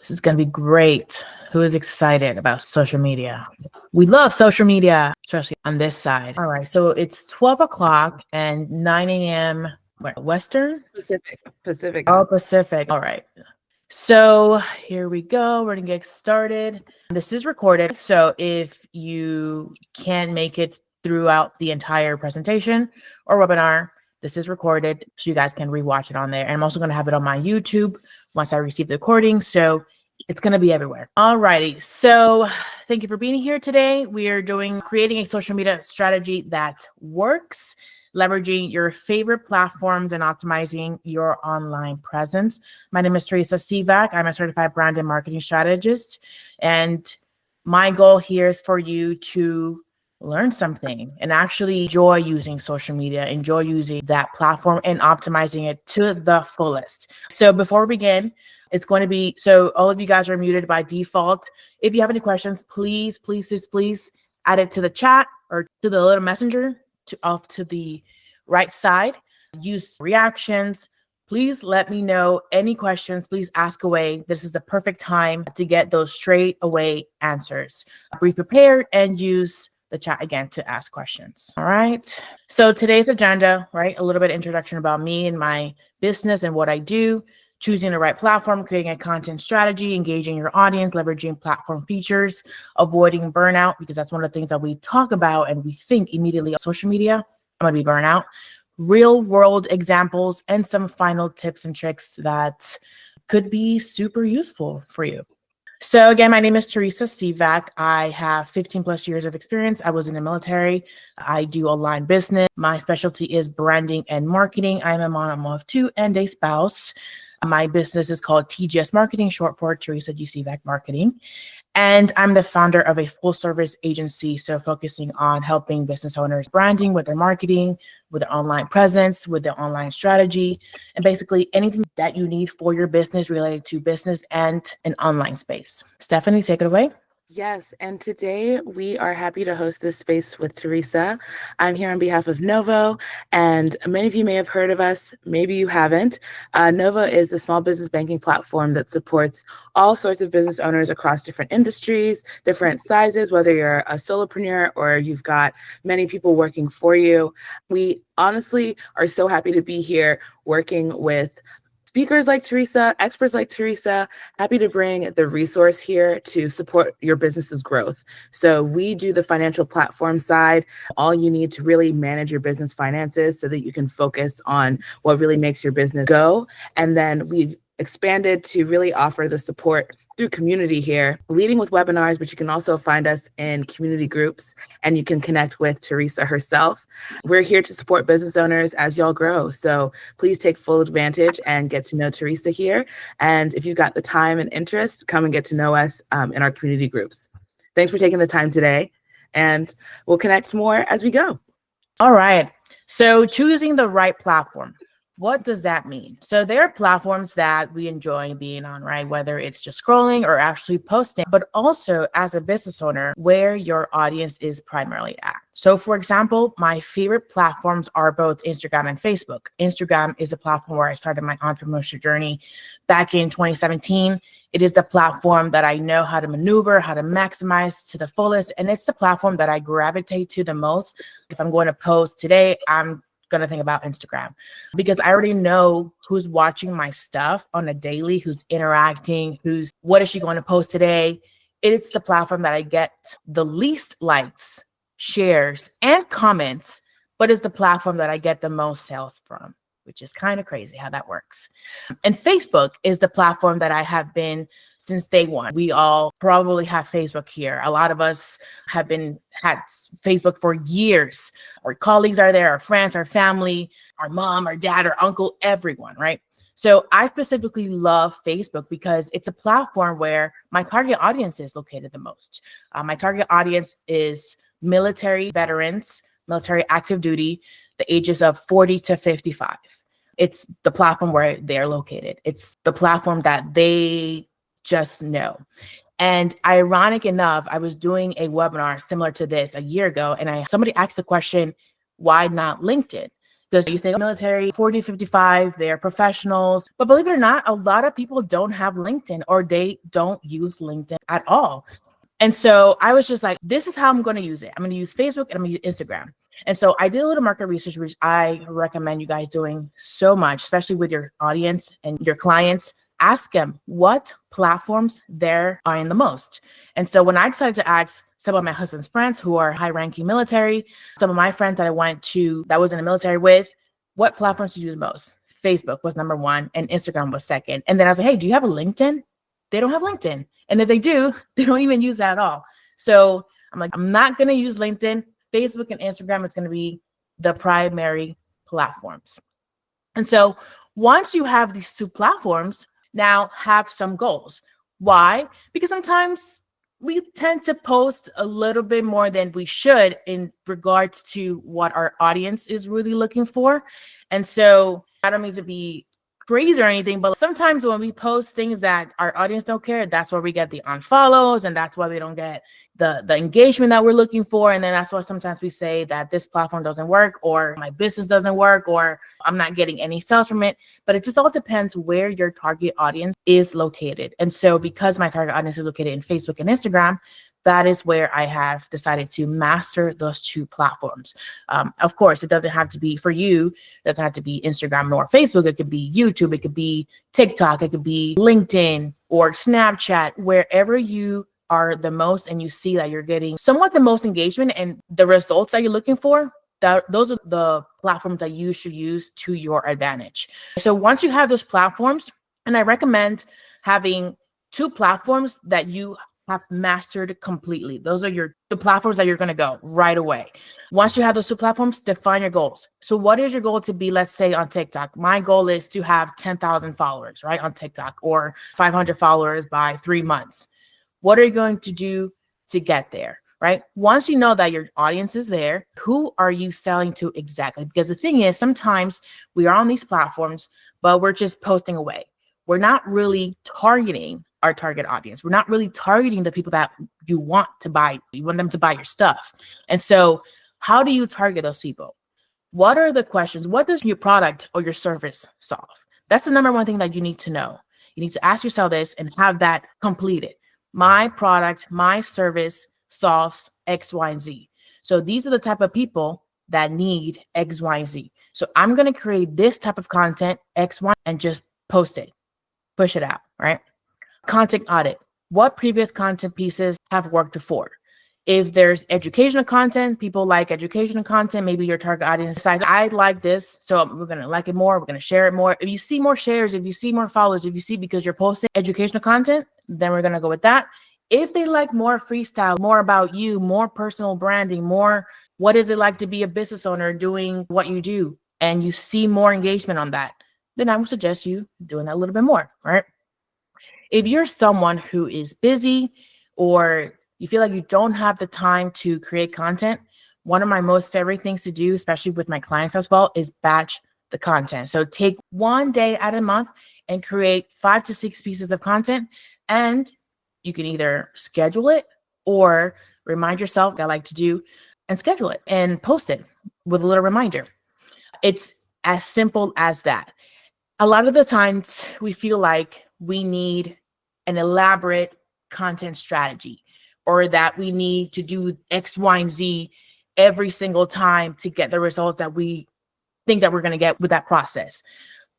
This is going to be great. Who is excited about social media? We love social media, especially on this side. All right. So it's 12 o'clock and 9 a.m. Western? Pacific. Oh, Pacific. All right. So here we go. We're going to get started. This is recorded. So if you can't make it throughout the entire presentation or webinar, this is recorded so you guys can rewatch it on there. And I'm also going to have it on my YouTube once I receive the recording. So it's going to be everywhere. All righty. So thank you for being here today. We are creating a social media strategy that works, leveraging your favorite platforms and optimizing your online presence. My name is Teresa Sivak. I'm a certified brand and marketing strategist. And my goal here is for you to learn something and actually enjoy using social media, enjoy using that platform and optimizing it to the fullest. So before we begin, it's going to be, so all of you guys are muted by default. If you have any questions, please add it to the chat or to the little messenger off to the right side. Use reactions. Please let me know any questions. Please ask away. This is the perfect time to get those straight away answers. Be prepared and use the chat again to ask questions. All right. So today's agenda, right? A little bit of introduction about me and my business and what I do, choosing the right platform, creating a content strategy, engaging your audience, leveraging platform features, avoiding burnout, because that's one of the things that we talk about and we think immediately on social media. I'm going to be burnout. Real world examples and some final tips and tricks that could be super useful for you. So again, my name is Teresa Sivak. I have 15 plus years of experience. I was in the military. I do online business. My specialty is branding and marketing. I'm a mom of two and a spouse. My business is called TGS Marketing, short for Teresa G. Sivak Marketing. And I'm the founder of a full service agency. So focusing on helping business owners branding with their marketing, with their online presence, with their online strategy, and basically anything that you need for your business related to business and an online space. Stephanie, take it away. Yes, and today we are happy to host this space with Teresa. I'm here on behalf of Novo, and many of you may have heard of us, maybe you haven't. Novo is the small business banking platform that supports all sorts of business owners across different industries, different sizes, whether you're a solopreneur or you've got many people working for you. We honestly are so happy to be here working with speakers like Teresa, experts like Teresa, happy to bring the resource here to support your business's growth. So we do the financial platform side, all you need to really manage your business finances so that you can focus on what really makes your business go. And then we've expanded to really offer the support through community here, leading with webinars, but you can also find us in community groups and you can connect with Teresa herself. We're here to support business owners as y'all grow. So please take full advantage and get to know Teresa here. And if you've got the time and interest, come and get to know us in our community groups. Thanks for taking the time today, and we'll connect more as we go. All right. So choosing the right platform. What does that mean? So there are platforms that we enjoy being on, right? Whether it's just scrolling or actually posting, but also as a business owner, where your audience is primarily at. So for example, my favorite platforms are both Instagram and Facebook. Instagram is a platform where I started my entrepreneurship journey back in 2017. It is the platform that I know how to maneuver, how to maximize to the fullest. And it's the platform that I gravitate to the most. If I'm going to post today, I'm going to think about Instagram because I already know who's watching my stuff on a daily, who's interacting, what is she going to post today? It's the platform that I get the least likes, shares, and comments, but it's the platform that I get the most sales from, which is kind of crazy how that works. And Facebook is the platform that I have been since day one. We all probably have Facebook here. A lot of us had Facebook for years. Our colleagues are there, our friends, our family, our mom, our dad, our uncle, everyone, right? So I specifically love Facebook because it's a platform where my target audience is located the most. My target audience is military veterans, military active duty, the ages of 40 to 55. It's the platform where they're located. It's the platform that they just know. And ironic enough, I was doing a webinar similar to this a year ago, and somebody asked the question, why not LinkedIn? Because you think military, 40, 55, they're professionals. But believe it or not, a lot of people don't have LinkedIn or they don't use LinkedIn at all. And so I was just like, this is how I'm going to use it. I'm going to use Facebook and I'm going to use Instagram. And so I did a little market research, which I recommend you guys doing so much, especially with your audience and your clients. Ask them what platforms they're buying the most. And so when I decided to ask some of my husband's friends who are high-ranking military, some of my friends that I went to that was in the military with, what platforms do you use the most? Facebook was number one and Instagram was second. And then I was like, hey, do you have a LinkedIn? They don't have LinkedIn. And if they do, they don't even use that at all. So I'm like, I'm not going to use LinkedIn. Facebook and Instagram is going to be the primary platforms. And so once you have these two platforms, now have some goals. Why? Because sometimes we tend to post a little bit more than we should in regards to what our audience is really looking for. And so I don't mean to be crazy or anything, but sometimes when we post things that our audience don't care, that's where we get the unfollows, and that's why we don't get the engagement that we're looking for. And then that's why sometimes we say that this platform doesn't work, or my business doesn't work, or I'm not getting any sales from it. But it just all depends where your target audience is located. And so because my target audience is located in Facebook and Instagram, that is where I have decided to master those two platforms. Of course, it doesn't have to be for you. It doesn't have to be Instagram nor Facebook. It could be YouTube. It could be TikTok. It could be LinkedIn or Snapchat, wherever you are the most and you see that you're getting somewhat the most engagement and the results that you're looking for. Those are the platforms that you should use to your advantage. So once you have those platforms, and I recommend having two platforms that you have mastered completely. Those are the platforms that you're going to go right away. Once you have those two platforms, define your goals. So what is your goal to be, let's say on TikTok? My goal is to have 10,000 followers, right, on TikTok, or 500 followers by 3 months. What are you going to do to get there, right? Once you know that your audience is there, who are you selling to exactly? Because the thing is, sometimes we are on these platforms, but we're just posting away. We're not really targeting our target audience. We're not really targeting the people that you want to buy. You want them to buy your stuff. And so how do you target those people? What are the questions? What does your product or your service solve? That's the number one thing that you need to know. You need to ask yourself this and have that completed. My product, my service solves X, Y, and Z. So these are the type of people that need X, Y, and Z. So I'm going to create this type of content, X, Y, and just post it, push it out, right? Content audit. What previous content pieces have worked before? If there's educational content, people like educational content, maybe your target audience decides, I like this, so we're going to like it more, we're going to share it more. If you see more shares, if you see more followers, if you see because you're posting educational content, then we're going to go with that. If they like more freestyle, more about you, more personal branding, more what is it like to be a business owner doing what you do, and you see more engagement on that, then I would suggest you doing that a little bit more, right? If you're someone who is busy or you feel like you don't have the time to create content, one of my most favorite things to do, especially with my clients as well, is batch the content. So take one day out of a month and create 5 to 6 pieces of content, and you can either schedule it or remind yourself, like I like to do, and schedule it and post it with a little reminder. It's as simple as that. A lot of the times we feel like we need an elaborate content strategy, or that we need to do X, Y, and Z every single time to get the results that we think that we're going to get with that process.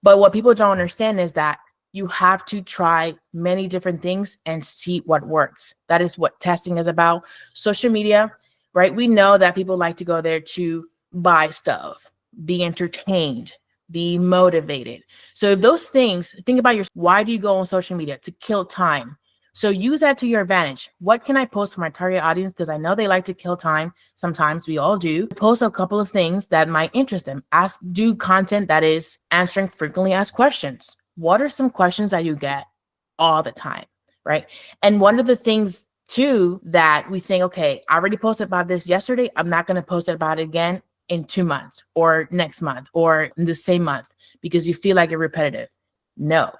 But what people don't understand is that you have to try many different things and see what works. That is what testing is about. Social media, right? We know that people like to go there to buy stuff, be entertained, be motivated. So if those things, think about why do you go on social media? To kill time. So use that to your advantage. What can I post for my target audience? Because I know they like to kill time. Sometimes we all do. Post a couple of things that might interest them. Do content that is answering frequently asked questions. What are some questions that you get all the time, right? And one of the things too that we think, okay, I already posted about this yesterday. I'm not going to post about it again in 2 months or next month or in the same month because you feel like you're repetitive. No,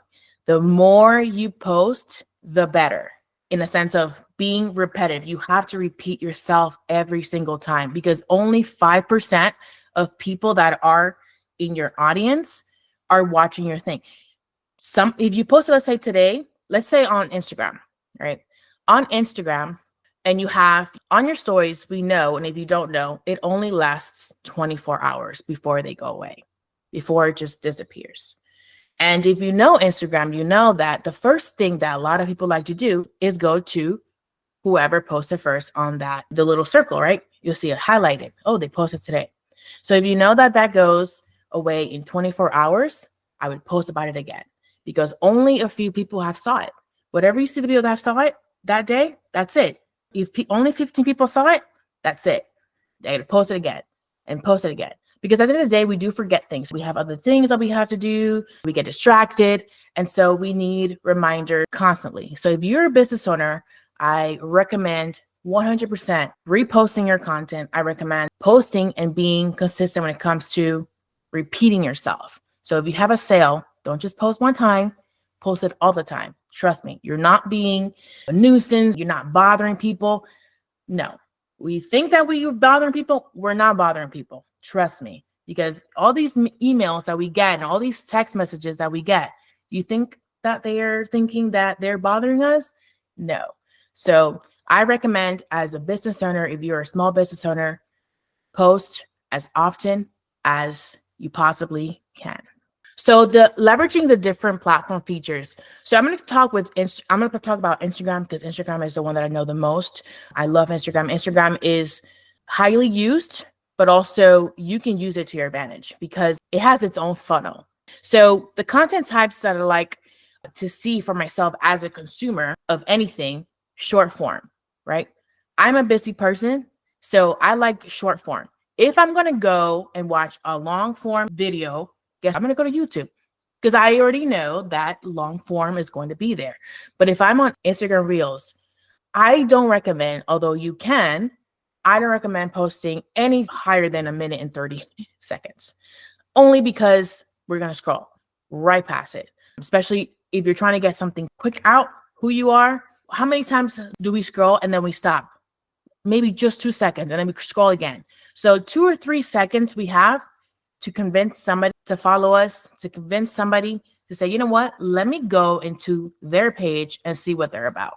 the more you post, the better, in a sense of being repetitive. You have to repeat yourself every single time, because only 5% of people that are in your audience are watching your thing. If you post, let's say today, let's say on Instagram, right? On Instagram, and you have on your stories, we know, and if you don't know, it only lasts 24 hours before they go away, before it just disappears. And if you know Instagram, you know that the first thing that a lot of people like to do is go to whoever posted first on the little circle, right? You'll see it highlighted. Oh, they posted today. So if you know that that goes away in 24 hours, I would post about it again because only a few people have saw it. Whatever you see the people that have saw it that day, that's it. If only 15 people saw it, that's it. They had to post it again and post it again. Because at the end of the day, we do forget things. We have other things that we have to do. We get distracted. And so we need reminders constantly. So if you're a business owner, I recommend 100% reposting your content. I recommend posting and being consistent when it comes to repeating yourself. So if you have a sale, don't just post one time, post it all the time. Trust me, you're not being a nuisance. You're not bothering people. No, we think that we're bothering people. We're not bothering people. Trust me, because all these emails that we get and all these text messages that we get, you think that they are thinking that they're bothering us? No. So I recommend as a business owner, if you're a small business owner, post as often as you possibly can. So leveraging the different platform features. So I'm going to talk about Instagram because Instagram is the one that I know the most. I love Instagram. Instagram is highly used, but also you can use it to your advantage because it has its own funnel. So the content types that I like to see for myself as a consumer of anything, short form, right? I'm a busy person, so I like short form. If I'm going to go and watch a long form video, guess I'm going to go to YouTube because I already know that long form is going to be there. But if I'm on Instagram Reels, I don't recommend, although you can, I don't recommend posting any higher than a minute and 30 seconds, only because we're going to scroll right past it, especially if you're trying to get something quick out, who you are. How many times do we scroll and then we stop? Maybe just 2 seconds and then we scroll again. So 2 or 3 seconds we have to convince somebody to follow us, to convince somebody to say, you know what, let me go into their page and see what they're about.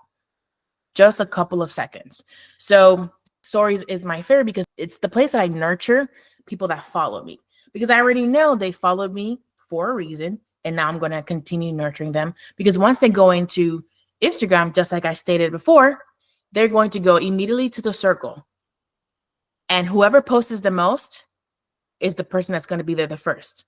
Just a couple of seconds. So stories is my favorite because it's the place that I nurture people that follow me because I already know they followed me for a reason. And now I'm going to continue nurturing them because once they go into Instagram, just like I stated before, they're going to go immediately to the circle. And whoever posts the most is the person that's going to be there the first.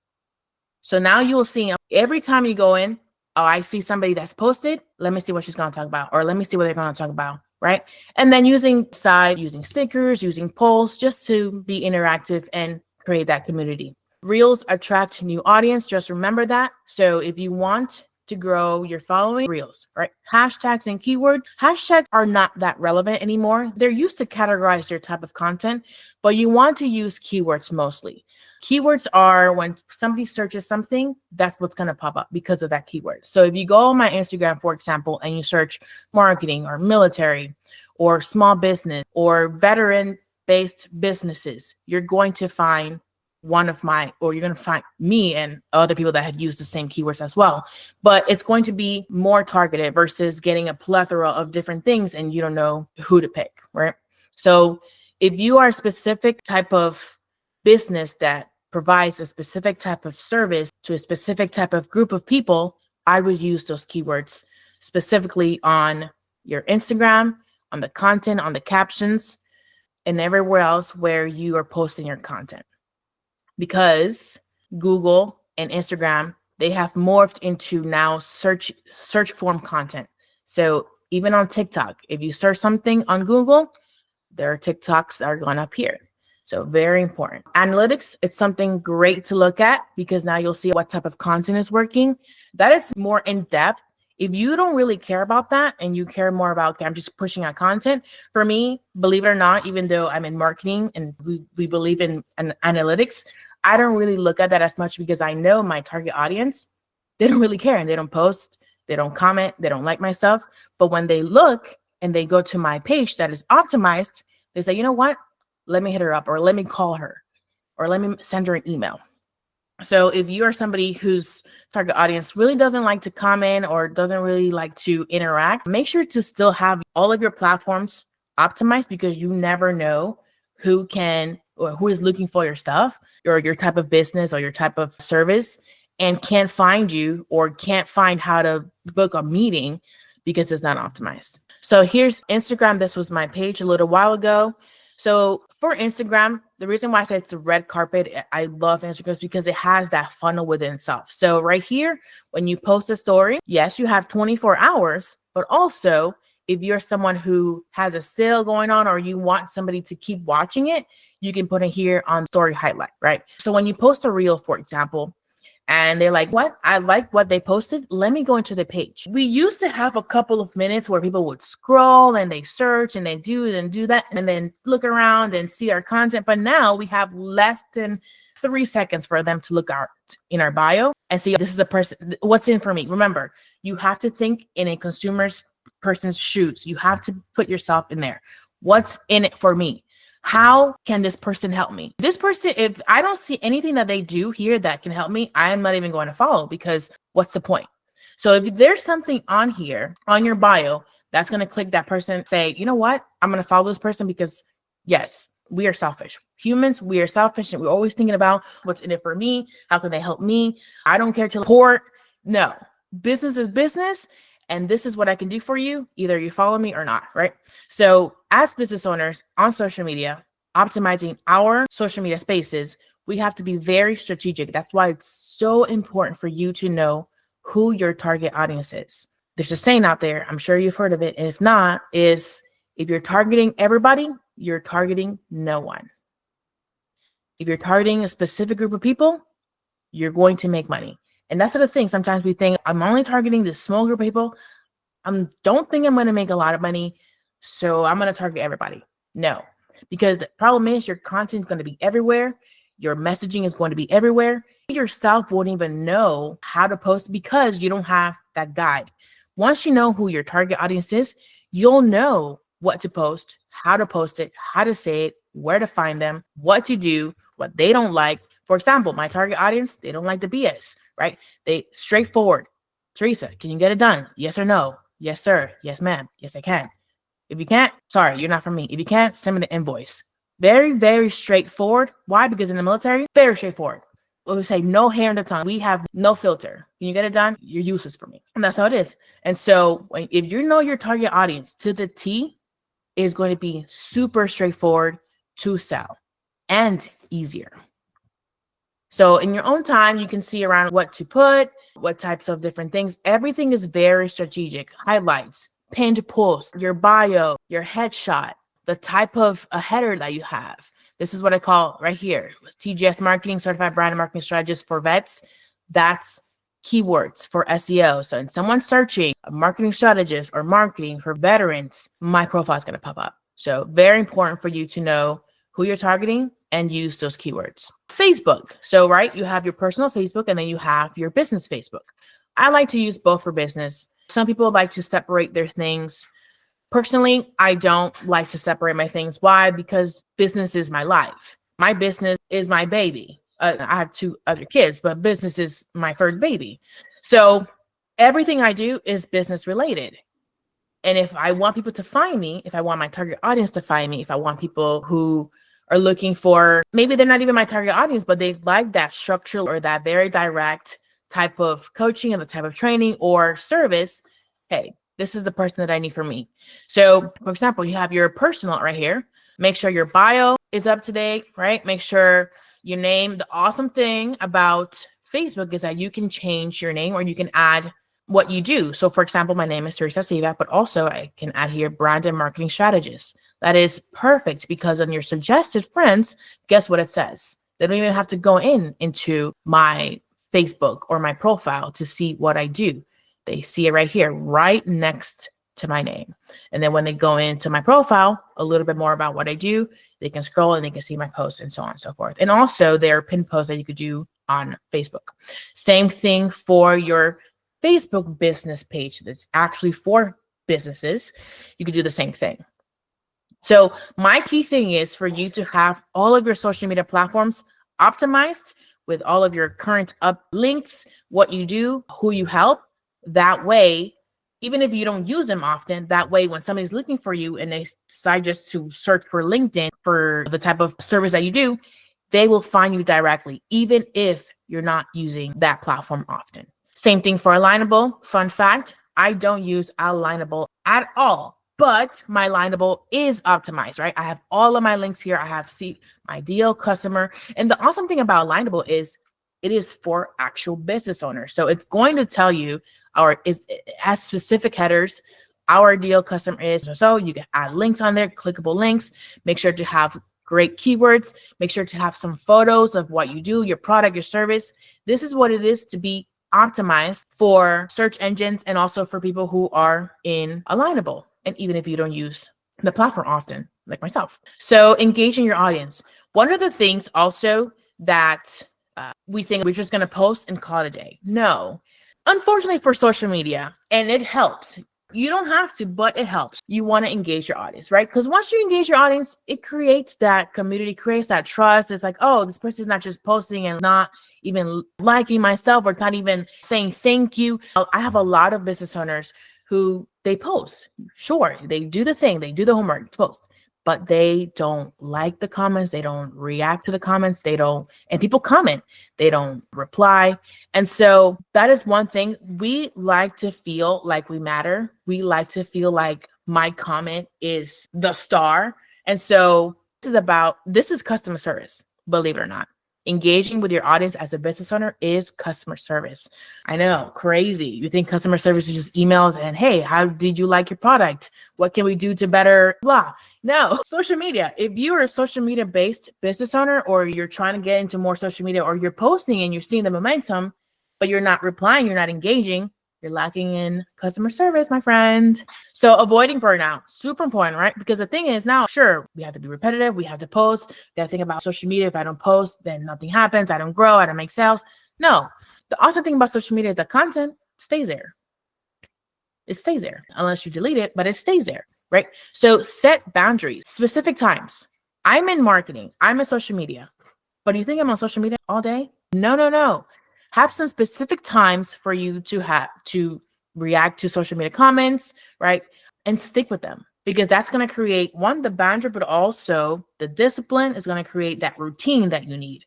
So now you will see every time you go in, oh, I see somebody that's posted. Let me see what she's going to talk about, or let me see what they're going to talk about, right? And then using stickers, using polls, just to be interactive and create that community. Reels attract new audience. Just remember that. So if you want to grow your following, Reels, right? Hashtags and keywords. Hashtags are not that relevant anymore. They're used to categorize your type of content, but you want to use keywords mostly. Keywords are when somebody searches something, that's what's going to pop up because of that keyword. So if you go on my Instagram, for example, and you search marketing or military or small business or veteran-based businesses, you're going to find you're going to find me and other people that have used the same keywords as well. But it's going to be more targeted versus getting a plethora of different things and you don't know who to pick, right? So if you are a specific type of business that provides a specific type of service to a specific type of group of people, I would use those keywords specifically on your Instagram, on the content, on the captions, and everywhere else where you are posting your content. Because Google and Instagram, they have morphed into now search form content. So even on TikTok, if you search something on Google, there are TikToks that are going to appear. So very important. Analytics, it's something great to look at because now you'll see what type of content is working. That is more in depth. If you don't really care about that and you care more about, okay, I'm just pushing out content, for me, believe it or not, even though I'm in marketing and we believe in analytics, I don't really look at that as much because I know my target audience, they don't really care and they don't post, they don't comment, they don't like my stuff. But when they look and they go to my page that is optimized, they say, you know what? Let me hit her up or let me call her or let me send her an email. So if you are somebody whose target audience really doesn't like to comment or doesn't really like to interact, make sure to still have all of your platforms optimized, because you never know who can or who is looking for your stuff or your type of business or your type of service and can't find you or can't find how to book a meeting because it's not optimized. So here's Instagram. This was my page a little while ago. So for Instagram, the reason why I said it's a red carpet, I love Instagram, is because it has that funnel within itself. So right here, when you post a story, yes, you have 24 hours, but also if you're someone who has a sale going on or you want somebody to keep watching it, you can put it here on story highlight, right? So when you post a reel, for example, and they're like, what? I like what they posted. Let me go into the page. We used to have a couple of minutes where people would scroll and they search and they do it and do that and then look around and see our content. But now we have less than 3 seconds for them to look out in our bio and see, this is a person, what's in for me. Remember, you have to think in a person's shoes. You have to put yourself in there. What's in it for me? How can this person help me? This person, if I don't see anything that they do here that can help me, I'm not even going to follow, because what's the point? So if there's something on here on your bio that's going to click that person, say, you know what? I'm going to follow this person because yes, we are selfish. Humans, we are selfish and we're always thinking about what's in it for me. How can they help me? I don't care to report. No, business is business. And this is what I can do for you. Either you follow me or not, right? So as business owners on social media, optimizing our social media spaces, we have to be very strategic. That's why it's so important for you to know who your target audience is. There's a saying out there, I'm sure you've heard of it, and if not, is if you're targeting everybody, you're targeting no one. If you're targeting a specific group of people, you're going to make money. And that's the thing. Sometimes we think, I'm only targeting this small group of people. I don't think I'm going to make a lot of money, so I'm going to target everybody. No, because the problem is your content is going to be everywhere. Your messaging is going to be everywhere. You yourself won't even know how to post because you don't have that guide. Once you know who your target audience is, you'll know what to post, how to say it, where to find them, what to do, what they don't like. For example, my target audience, they don't like the BS, right? They straightforward. Teresa, can you get it done? Yes or no? Yes, sir. Yes, ma'am. Yes, I can. If you can't, sorry, you're not for me. If you can't, send me the invoice. Very, very straightforward. Why? Because in the military, very straightforward. When we say no hair in the tongue, we have no filter. Can you get it done? You're useless for me. And that's how it is. And so if you know your target audience to the T, it is going to be super straightforward to sell and easier. So in your own time, you can see around what to put, what types of different things. Everything is very strategic. Highlights, pinned post, your bio, your headshot, the type of a header that you have. This is what I call right here, TGS Marketing, Certified Brand and Marketing Strategist for Vets. That's keywords for SEO. So when someone's searching a marketing strategist or marketing for veterans, my profile is going to pop up. So very important for you to know who you're targeting and use those keywords. Facebook. So, right, you have your personal Facebook and then you have your business Facebook. I like to use both for business. Some people like to separate their things. Personally, I don't like to separate my things. Why? Because business is my life. My business is my baby. I have 2 other kids, but business is my first baby. So everything I do is business related. And if I want people to find me, if I want my target audience to find me, if I want people who are looking for, maybe they're not even my target audience, but they like that structure or that very direct type of coaching and the type of training or service, hey, this is the person that I need for me. So for example, you have your personal right here. Make sure your bio is up to date, right? Make sure your name. The awesome thing about Facebook is that you can change your name or you can add what you do. So for example, my name is Teresa Siva, but also I can add here brand and marketing strategist. That is perfect because on your suggested friends, guess what it says? They don't even have to go into my Facebook or my profile to see what I do. They see it right here, right next to my name. And then when they go into my profile, a little bit more about what I do, they can scroll and they can see my posts and so on and so forth. And also there are pinned posts that you could do on Facebook. Same thing for your Facebook business page that's actually for businesses. You could do the same thing. So my key thing is for you to have all of your social media platforms optimized with all of your current up links, what you do, who you help. That way, even if you don't use them often, that way when somebody's looking for you and they decide just to search for LinkedIn for the type of service that you do, they will find you directly, even if you're not using that platform often. Same thing for Alignable. Fun fact, I don't use Alignable at all, but my Alignable is optimized, right? I have all of my links here. I have my ideal customer. And the awesome thing about Alignable is it is for actual business owners. So it's going to tell you, or it has specific headers. Our ideal customer is so. You can add links on there, clickable links. Make sure to have great keywords. Make sure to have some photos of what you do, your product, your service. This is what it is to be optimized for search engines and also for people who are in Alignable. And even if you don't use the platform often, like myself. So engaging your audience. One of the things also that we think we're just going to post and call it a day. No, unfortunately for social media, and it helps. You don't have to, but it helps. You want to engage your audience, right? Because once you engage your audience, it creates that community, creates that trust. It's like, oh, this person is not just posting and not even liking my stuff or not even saying thank you. I have a lot of business owners who they post. Sure, they do the thing, they do the homework, post, but they don't like the comments. They don't react to the comments. And people comment, they don't reply. And so that is one thing. We like to feel like we matter. We like to feel like my comment is the star. And so this is customer service, believe it or not. Engaging with your audience as a business owner is customer service. I know, crazy. You think customer service is just emails and, hey, how did you like your product? What can we do to better blah? No, social media. If you are a social media based business owner, or you're trying to get into more social media, or you're posting and you're seeing the momentum, but you're not replying, you're not engaging, you're lacking in customer service, my friend. So avoiding burnout, super important, right? Because the thing is now, sure, we have to be repetitive. We have to post. Got to think about social media. If I don't post, then nothing happens. I don't grow. I don't make sales. No, the awesome thing about social media is the content stays there. It stays there unless you delete it, but it stays there, right? So set boundaries, specific times. I'm in marketing. I'm in social media. But do you think I'm on social media all day? No. Have some specific times for you to react to social media comments, right? And stick with them, because that's going to create the boundary, but also the discipline is going to create that routine that you need.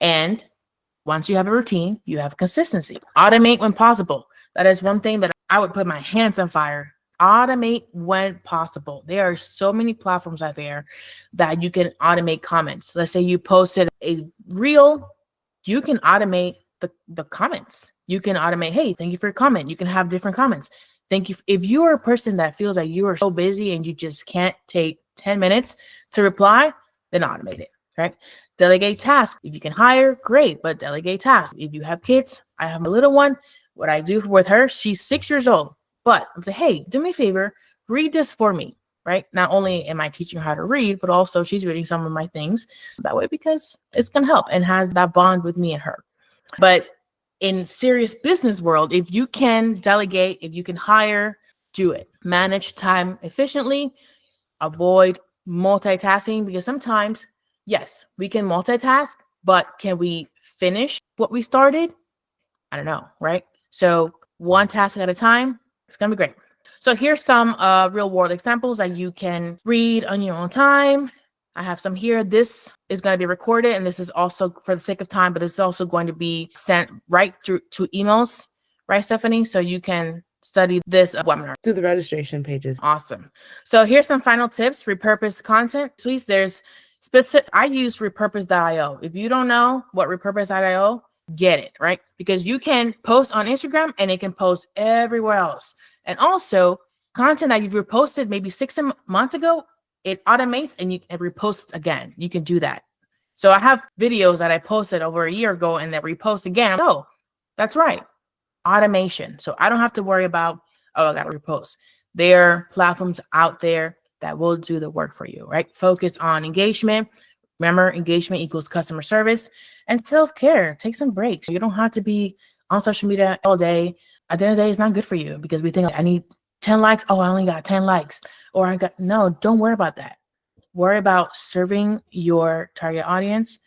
And once you have a routine, you have consistency. Automate when possible. That is one thing that I would put my hands on fire. Automate when possible. There are so many platforms out there that you can automate comments. Let's say you posted a reel, you can automate the comments. You can automate, hey, thank you for your comment. You can have different comments. Thank you. If you are a person that feels like you are so busy and you just can't take 10 minutes to reply, then automate it, right? Delegate tasks. If you can hire, great, but delegate tasks. If you have kids, I have a little one. What I do with her, she's 6 years old, but I'm saying, hey, do me a favor, read this for me, right? Not only am I teaching her how to read, but also she's reading some of my things that way, because it's going to help and has that bond with me and her. But in serious business world, if you can delegate, if you can hire, do it. Manage time efficiently. Avoid multitasking, because sometimes, yes, we can multitask, but can we finish what we started? I don't know, right? So one task at a time, it's going to be great. So here's some real world examples that you can read on your own time. I have some here. This is going to be recorded, and this is also for the sake of time, but this is also going to be sent right through to emails, right, Stephanie? So you can study this webinar through the registration pages. Awesome. So here's some final tips. Repurpose content. Please, there's specific. I use repurpose.io. If you don't know what repurpose.io, get it, right? Because you can post on Instagram and it can post everywhere else. And also content that you've reposted maybe 6 months ago, it automates and it reposts again. You can do that. So I have videos that I posted over a year ago and that repost again. Oh, that's right. Automation. So I don't have to worry about, oh, I got to repost. There are platforms out there that will do the work for you, right? Focus on engagement. Remember, engagement equals customer service and self-care. Take some breaks. You don't have to be on social media all day. At the end of the day, it's not good for you, because we think I need 10 likes. Oh, I only got 10 likes. Or no, don't worry about that. Worry about serving your target audience.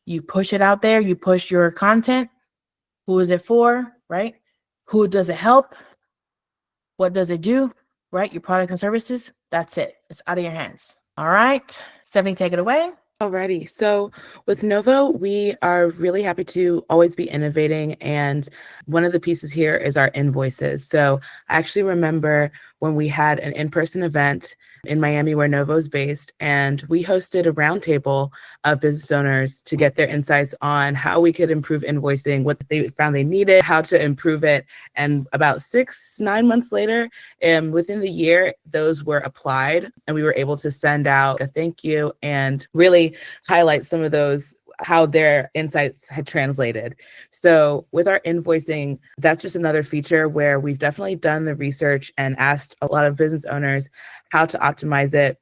You push it out there, you push your content. Who is it for, right? Who does it help? What does it do, right? Your products and services. That's it. It's out of your hands. All right. Stephanie, take it away. Alrighty. So with Novo, we are really happy to always be innovating. And one of the pieces here is our invoices. So I actually remember when we had an in-person event in Miami where Novo is based, and we hosted a roundtable of business owners to get their insights on how we could improve invoicing, what they found they needed, how to improve it. And about 6-9 months later, within the year, those were applied, and we were able to send out a thank you and really highlight some of those, how their insights had translated. So with our invoicing, that's just another feature where we've definitely done the research and asked a lot of business owners how to optimize it.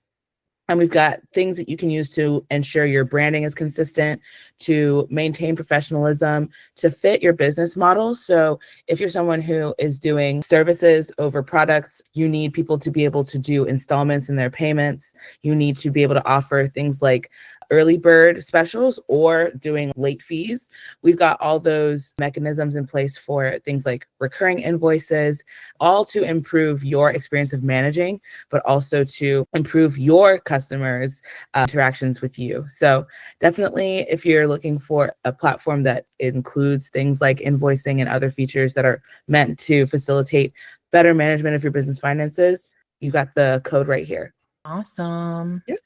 And we've got things that you can use to ensure your branding is consistent, to maintain professionalism, to fit your business model. So if you're someone who is doing services over products, you need people to be able to do installments in their payments. You need to be able to offer things like early bird specials or doing late fees. We've got all those mechanisms in place for things like recurring invoices, all to improve your experience of managing, but also to improve your customers' interactions with you. So definitely, if you're looking for a platform that includes things like invoicing and other features that are meant to facilitate better management of your business finances, you've got the code right here. Awesome. Yes.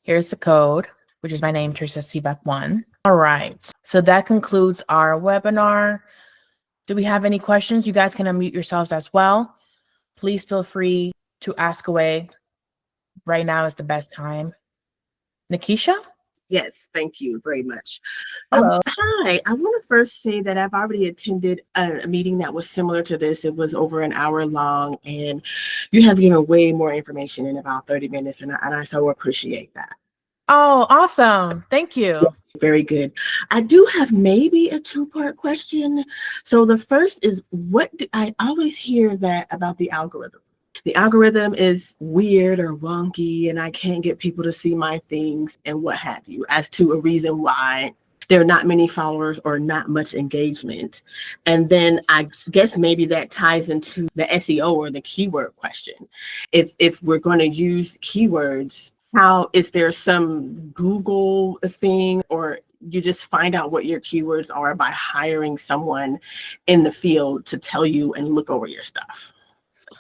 Here's the code, which is my name, Teresa CBAC1. All right. So that concludes our webinar. Do we have any questions? You guys can unmute yourselves as well. Please feel free to ask away. Right now is the best time. Nikisha? Yes, thank you very much. Hello. Hi, I want to first say that I've already attended a meeting that was similar to this. It was over an hour long, and you have given way more information in about 30 minutes, and I so appreciate that. Oh, awesome. Thank you. Yes, very good. I do have maybe a two-part question. So the first is, I always hear that about the algorithm. The algorithm is weird or wonky, and I can't get people to see my things and what have you, as to a reason why there are not many followers or not much engagement. And then I guess maybe that ties into the SEO or the keyword question. If we're going to use keywords, how is there some Google thing, or you just find out what your keywords are by hiring someone in the field to tell you and look over your stuff?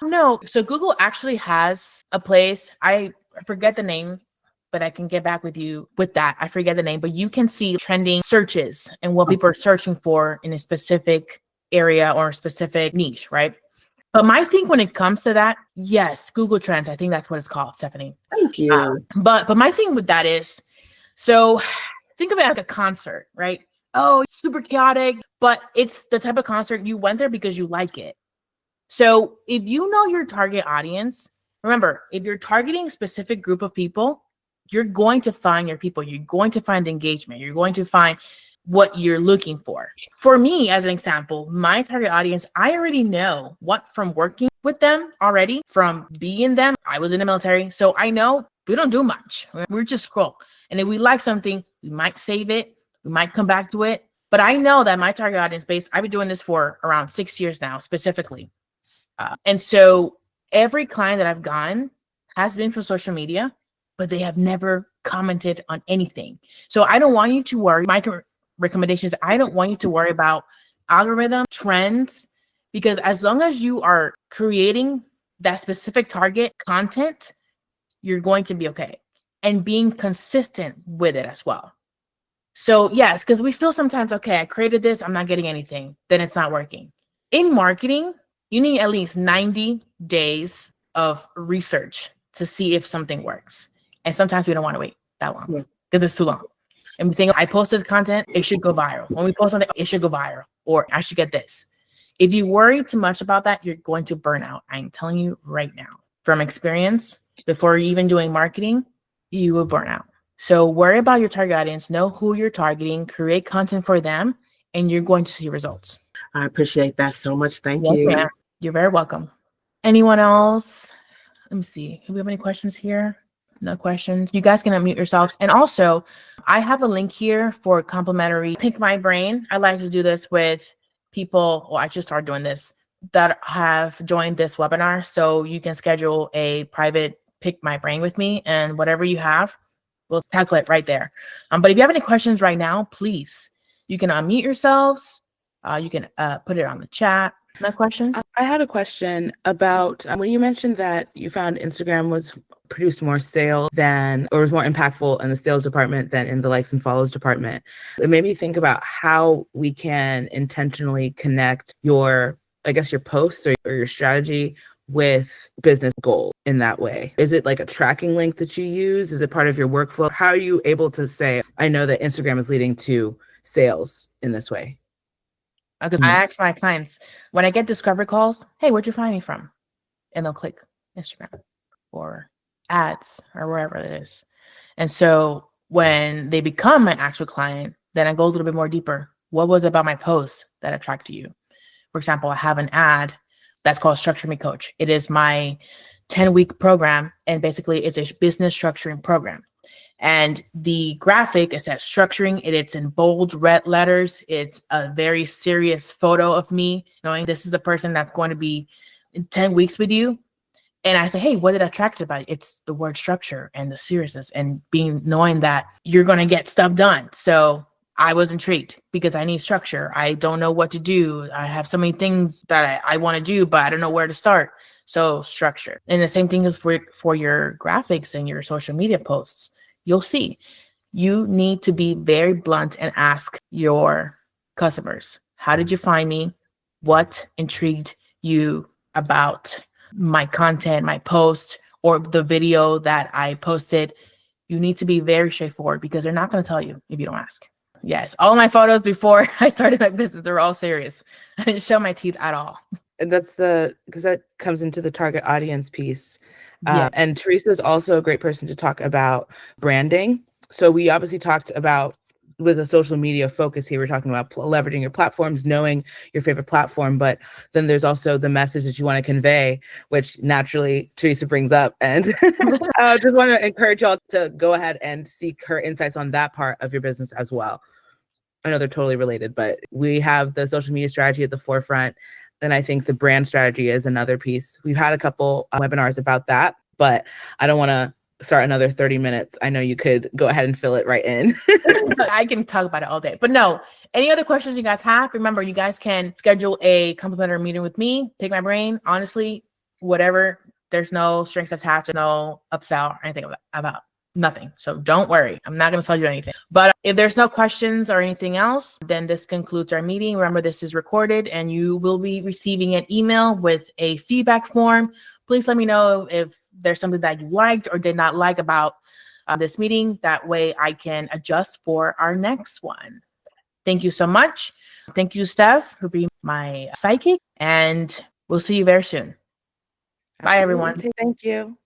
No. So Google actually has a place. I forget the name, but I can get back with you with that. I forget the name, but you can see trending searches and what people are searching for in a specific area or a specific niche, right? But my thing when it comes to that, yes, Google Trends, I think that's what it's called, Stephanie. Thank you. But my thing with that is, so think of it as a concert, right? Oh, it's super chaotic, but it's the type of concert you went there because you like it. So if you know your target audience, remember, if you're targeting a specific group of people, you're going to find your people. You're going to find engagement. You're going to find what you're looking for. For me, as an example, my target audience, I already know what from working with them already, from being them. I was in the military, so I know we don't do much. We're just scroll. And if we like something, we might save it. We might come back to it. But I know that my target audience base, I've been doing this for around 6 years now, specifically. And so every client that I've gotten has been for social media, but they have never commented on anything. So I don't want you to worry. My recommendations, I don't want you to worry about algorithm trends, because as long as you are creating that specific target content, you're going to be okay, and being consistent with it as well. So yes, because we feel sometimes, okay, I created this, I'm not getting anything, then it's not working. In marketing, you need at least 90 days of research to see if something works. And sometimes we don't want to wait that long because it's too long. And we think, I posted content, it should go viral. When we post something, it should go viral, or I should get this. If you worry too much about that, you're going to burn out. I'm telling you right now, from experience, before even doing marketing, you will burn out. So worry about your target audience, know who you're targeting, create content for them, and you're going to see results. I appreciate that so much. Thank you. Ma'am. You're very welcome. Anyone else? Let me see. Do we have any questions here? No questions. You guys can unmute yourselves. And also, I have a link here for complimentary Pick My Brain. I like to do this with people, well, I just started doing this, that have joined this webinar. So you can schedule a private Pick My Brain with me, and whatever you have, we'll tackle it right there. But if you have any questions right now, please, you can unmute yourselves. You can put it on the chat. No questions? I had a question about when you mentioned that you found Instagram was produced more sales than, or was more impactful in the sales department than in the likes and follows department. It made me think about how we can intentionally connect your, I guess, your posts or your strategy with business goals in that way. Is it like a tracking link that you use? Is it part of your workflow? How are you able to say, I know that Instagram is leading to sales in this way? Because I ask my clients, when I get discovery calls, hey, where'd you find me from? And they'll click Instagram or ads or wherever it is. And so when they become an actual client, then I go a little bit more deeper. What was it about my post that attracted you? For example, I have an ad that's called Structure Me Coach. It is my 10-week program, and basically it's a business structuring program. And the graphic, it says structuring, it's in bold red letters. It's a very serious photo of me, knowing this is a person that's going to be in 10 weeks with you. And I say, hey, what did attract you about it? It's the word structure and the seriousness and knowing that you're going to get stuff done. So I was intrigued because I need structure. I don't know what to do. I have so many things that I want to do, but I don't know where to start. So structure. And the same thing is for your graphics and your social media posts. You'll see, you need to be very blunt and ask your customers, how did you find me? What intrigued you about my content, my post, or the video that I posted? You need to be very straightforward because they're not going to tell you if you don't ask. Yes, all my photos before I started my business, they're all serious. I didn't show my teeth at all. And that's because that comes into the target audience piece. Yeah. And Teresa is also a great person to talk about branding. So we obviously talked about, with a social media focus here, we're talking about leveraging your platforms, knowing your favorite platform, but then there's also the message that you want to convey, which naturally Teresa brings up. And I just want to encourage y'all to go ahead and seek her insights on that part of your business as well. I know they're totally related, but we have the social media strategy at the forefront. And I think the brand strategy is another piece. We've had a couple webinars about that, but I don't want to start another 30 minutes. I know you could go ahead and fill it right in. I can talk about it all day, but no, any other questions you guys have? Remember, you guys can schedule a complimentary meeting with me, pick my brain, honestly, whatever. There's no strings attached, no upsell or anything about nothing. So don't worry. I'm not going to sell you anything. But if there's no questions or anything else, then this concludes our meeting. Remember, this is recorded and you will be receiving an email with a feedback form. Please let me know if there's something that you liked or did not like about this meeting. That way I can adjust for our next one. Thank you so much. Thank you, Steph, for being my psychic, and we'll see you very soon. Bye, everyone. Thank you.